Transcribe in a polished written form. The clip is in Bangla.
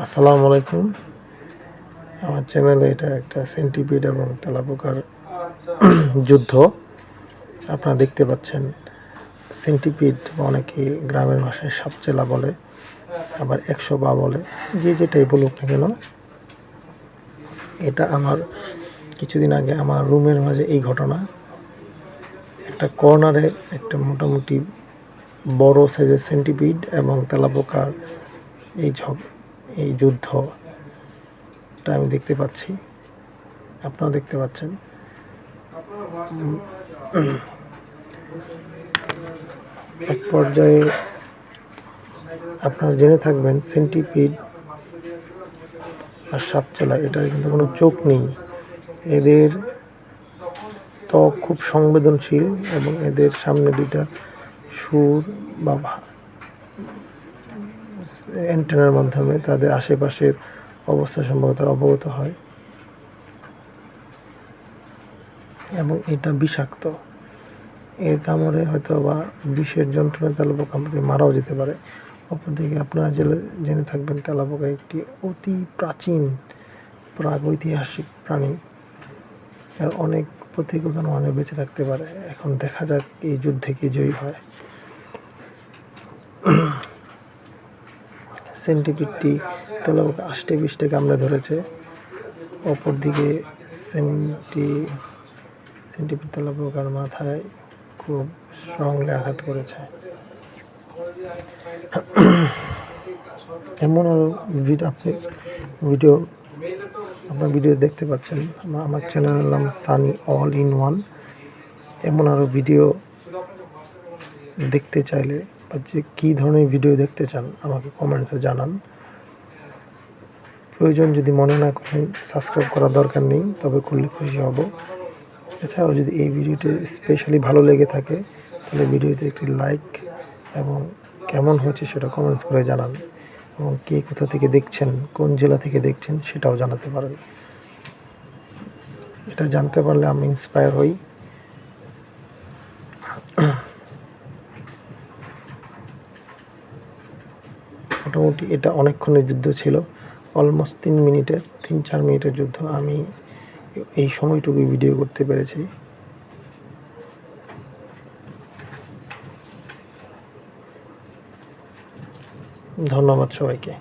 আসসালামু আলাইকুম। আমার চ্যানেলে এটা একটা সেন্টিপিড এবং তেলাপোকার যুদ্ধ আপনারা দেখতে পাচ্ছেন। সেন্টিপিড অনেকে গ্রামের ভাষায় সাপচেলা বলে, আবার ১০০ বলে, যে যেটাই বলুক না কেন। এটা আমার কিছুদিন আগে আমার রুমের মাঝে এই ঘটনা। একটা কর্নারে একটা মোটামুটি বড় সাইজের সেন্টিপিড এবং তেলাপোকার এই যুদ্ধটা আমি দেখতে পাচ্ছি, আপনারা দেখতে পাচ্ছেন। এক পর্যায়ে আপনারা জেনে থাকবেন সেন্টিপিড আর সাপচেলা এটার কিন্তু কোনো চোখ নেই। এদের ত্বক খুব সংবেদনশীল এবং এদের সামনে দুইটা সুর বা অ্যান্টেনার মাধ্যমে তাদের আশেপাশের অবস্থা সম্পর্কে তারা অবগত হয় এবং এটা বিষাক্ত। এর কামড়ে হয়তো বা বিষের যন্ত্রণায় তেলাপোকা মারাও যেতে পারে। অপরদিকে আপনারা জেনে থাকবেন তেলাপোকা একটি অতি প্রাচীন প্রাগৈতিহাসিক প্রাণী। এর অনেক প্রতিকূলতার মাঝে বেঁচে থাকতে পারে। এখন দেখা যাক এই যুদ্ধে কে জয়ী হয়। সেন্টিপিডটি তেলাপোকা আষ্টে পৃষ্ঠে কামড়ে ধরেছে। অপরদিকে সেন্টিপিড তেলাপোকার মাথায় খুব স্ট্রংলি আঘাত করেছে। এমন আরও আপনার ভিডিও দেখতে পাচ্ছেন। আমার চ্যানেলের নাম সানি অল ইন ওয়ান। এমন আরও ভিডিও দেখতে চাইলে বা যে কী ধরনের ভিডিও দেখতে চান আমাকে কমেন্টসে জানান। প্রয়োজন যদি মনে না করেন সাবস্ক্রাইব করার দরকার নেই, তবে করলে খুশি হব। এছাড়াও যদি এই ভিডিওটি স্পেশালি ভালো লেগে থাকে তাহলে ভিডিওতে একটি লাইক এবং কেমন হয়েছে সেটা কমেন্টস করে জানান, এবং কে কোথা থেকে দেখছেন, কোন জেলা থেকে দেখছেন সেটাও জানাতে পারেন। এটা জানতে পারলে আমি ইন্সপায়ার হই। মোটামুটি এটা অনেকক্ষণের যুদ্ধ ছিল, অলমোস্ট 3-4 মিনিটের যুদ্ধ। আমি এই সময়টুকুই ভিডিও করতে পেরেছি। ধন্যবাদ সবাইকে।